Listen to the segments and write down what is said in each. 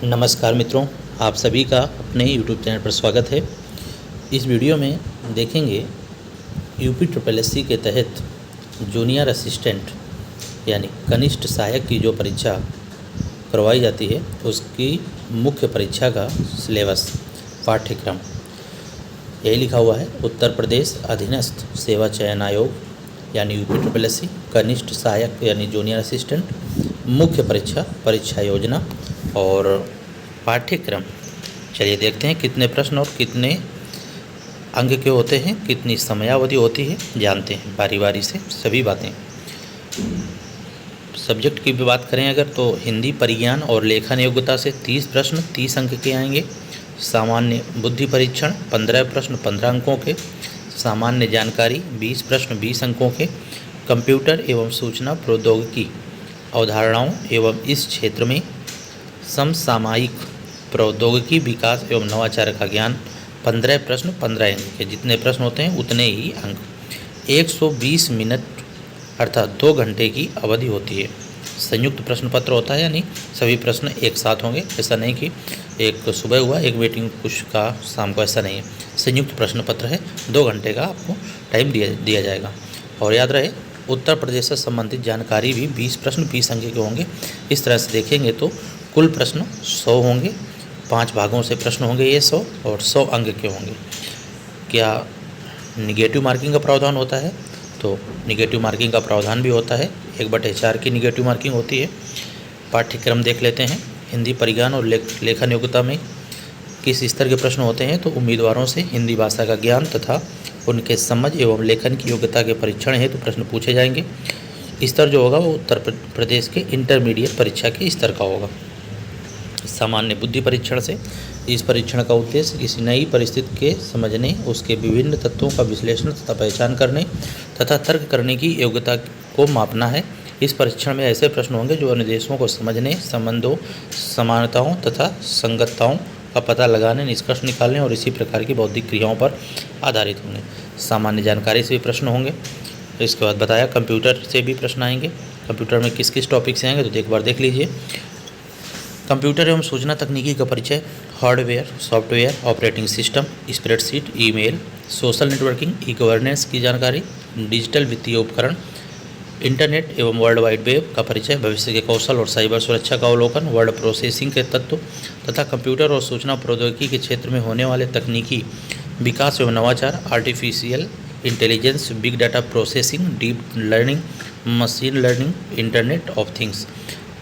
नमस्कार मित्रों, आप सभी का अपने यूट्यूब चैनल पर स्वागत है। इस वीडियो में देखेंगे यूपी ट्रिपल एससी के तहत जूनियर असिस्टेंट यानी कनिष्ठ सहायक की जो परीक्षा करवाई जाती है उसकी मुख्य परीक्षा का सिलेबस पाठ्यक्रम यही लिखा हुआ है। उत्तर प्रदेश अधीनस्थ सेवा चयन आयोग यानी यूपी ट्रिपल एससी कनिष्ठ सहायक यानी जूनियर असिस्टेंट मुख्य परीक्षा योजना और पाठ्यक्रम। चलिए देखते हैं कितने प्रश्न और कितने अंक के होते हैं, कितनी समयावधि होती है, जानते हैं बारी बारी से सभी बातें। सब्जेक्ट की भी बात करें अगर तो हिंदी परिज्ञान और लेखन योग्यता से 30 प्रश्न 30 अंक के आएंगे। सामान्य बुद्धि परीक्षण 15 प्रश्न 15 अंकों के। सामान्य जानकारी 20 प्रश्न 20 अंकों के। कंप्यूटर एवं सूचना प्रौद्योगिकी अवधारणाओं एवं इस क्षेत्र में समसामयिक प्रौद्योगिकी विकास एवं नवाचार का ज्ञान 15 प्रश्न 15 अंक के। जितने प्रश्न होते हैं उतने ही अंक। 120 मिनट अर्थात 2 घंटे की अवधि होती है। संयुक्त प्रश्न पत्र होता है यानी सभी प्रश्न एक साथ होंगे। ऐसा नहीं कि एक सुबह हुआ एक वेटिंग कुछ का शाम को, ऐसा नहीं है। संयुक्त प्रश्न पत्र है, 2 घंटे का आपको टाइम दिया जाएगा। और याद रहे उत्तर प्रदेश से संबंधित जानकारी भी 20 प्रश्न 20 अंक के होंगे। इस तरह से देखेंगे तो कुल प्रश्न 100 होंगे। 5 भागों से प्रश्न होंगे ये 100 और 100 अंक के होंगे। क्या निगेटिव मार्किंग का प्रावधान होता है? तो निगेटिव मार्किंग का प्रावधान भी होता है। 1/4 की निगेटिव मार्किंग होती है। पाठ्यक्रम देख लेते हैं। हिंदी परिज्ञान और लेखन योग्यता में किस स्तर के प्रश्न होते हैं? तो उम्मीदवारों से हिंदी भाषा का ज्ञान तथा उनके समझ एवं लेखन की योग्यता के परीक्षण हेतु प्रश्न पूछे जाएंगे। स्तर जो होगा वो उत्तर प्रदेश के इंटरमीडिएट परीक्षा के स्तर का होगा। सामान्य बुद्धि परीक्षण से इस परीक्षण का उद्देश्य किसी नई परिस्थिति के समझने, उसके विभिन्न तत्वों का विश्लेषण तथा पहचान करने तथा तर्क करने की योग्यता को मापना है। इस परीक्षण में ऐसे प्रश्न होंगे जो अनुदेशों को समझने, संबंधों, समानताओं तथा संगतताओं का पता लगाने, निष्कर्ष निकालने और इसी प्रकार की बौद्धिक क्रियाओं पर आधारित होंगे। सामान्य जानकारी से भी प्रश्न होंगे। इसके बाद बताया कंप्यूटर से भी प्रश्न आएंगे। कंप्यूटर में किस किस टॉपिक से आएंगे तो एक बार देख लीजिए। कंप्यूटर एवं सूचना तकनीकी का परिचय, hardware, software, operating system, spreadsheet, email, social networking, e governance की जानकारी, डिजिटल वित्तीय उपकरण, इंटरनेट एवं वर्ल्ड वाइड वेब का परिचय, भविष्य के कौशल और साइबर सुरक्षा का अवलोकन, वर्ड प्रोसेसिंग के तत्व तथा कंप्यूटर और सूचना प्रौद्योगिकी के क्षेत्र में होने वाले तकनीकी विकास एवं नवाचार, artificial intelligence, big data processing, deep learning, machine learning, internet of things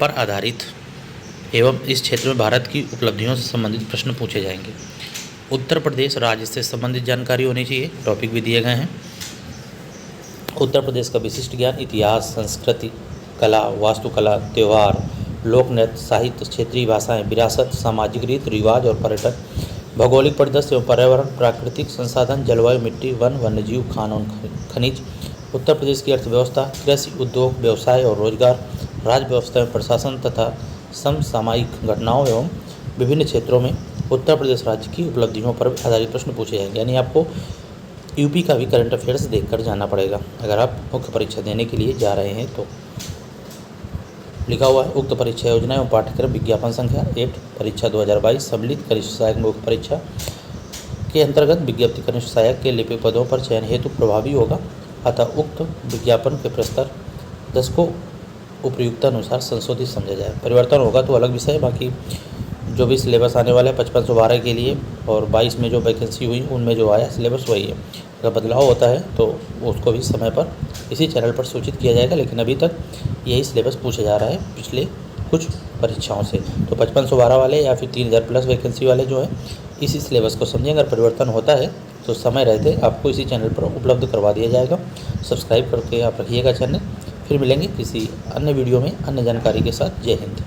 पर आधारित एवं इस क्षेत्र में भारत की उपलब्धियों से संबंधित प्रश्न पूछे जाएंगे। उत्तर प्रदेश राज्य से संबंधित जानकारी होनी चाहिए। टॉपिक भी दिए गए हैं। उत्तर प्रदेश का विशिष्ट ज्ञान, इतिहास, संस्कृति, कला, वास्तुकला, त्यौहार, लोक नृत्य, साहित्य, क्षेत्रीय भाषाएं, विरासत, सामाजिक रीत रिवाज और पर्यटन, भौगोलिक परिदृश्य एवं पर्यावरण, प्राकृतिक संसाधन, जलवायु, मिट्टी, वन, वन्यजीव, खान और खनिज, उत्तर प्रदेश की अर्थव्यवस्था, कृषि, उद्योग, व्यवसाय और रोजगार, राज्य व्यवस्था में प्रशासन तथा समसामयिक घटनाओं एवं विभिन्न क्षेत्रों में उत्तर प्रदेश राज्य की उपलब्धियों पर आधारित प्रश्न पूछे जाएंगे। यानी आपको यूपी का भी करंट अफेयर्स देखकर जाना पड़ेगा अगर आप मुख्य परीक्षा देने के लिए जा रहे हैं तो। लिखा हुआ है उक्त परीक्षा योजना एवं पाठ्यक्रम विज्ञापन संख्या 8 परीक्षा 2022 सम्मिलित कनिष्ठ सहायक मुख्य परीक्षा के अंतर्गत विज्ञप्ति कनिष्ठ सहायक के लिपिक पदों पर चयन हेतु प्रभावी होगा। अतः उक्त विज्ञापन के प्रस्तर 10 को उपयुक्ता अनुसार संशोधित समझा जाए। परिवर्तन होगा तो अलग विषय, बाकी जो भी सिलेबस आने वाला है 5512 के लिए और 22 में जो वैकेंसी हुई उनमें जो आया सिलेबस वही है। अगर बदलाव होता है तो उसको भी समय पर इसी चैनल पर सूचित किया जाएगा, लेकिन अभी तक यही सिलेबस पूछा जा रहा है पिछले कुछ परीक्षाओं से। तो 5512 वाले या फिर 3000 प्लस वैकेंसी वाले जो है इसी सिलेबस को समझें। अगर परिवर्तन होता है तो समय रहते आपको इसी चैनल पर उपलब्ध करवा दिया जाएगा। सब्सक्राइब करके आप रखिएगा चैनल। फिर मिलेंगे किसी अन्य वीडियो में अन्य जानकारी के साथ। जय हिंद।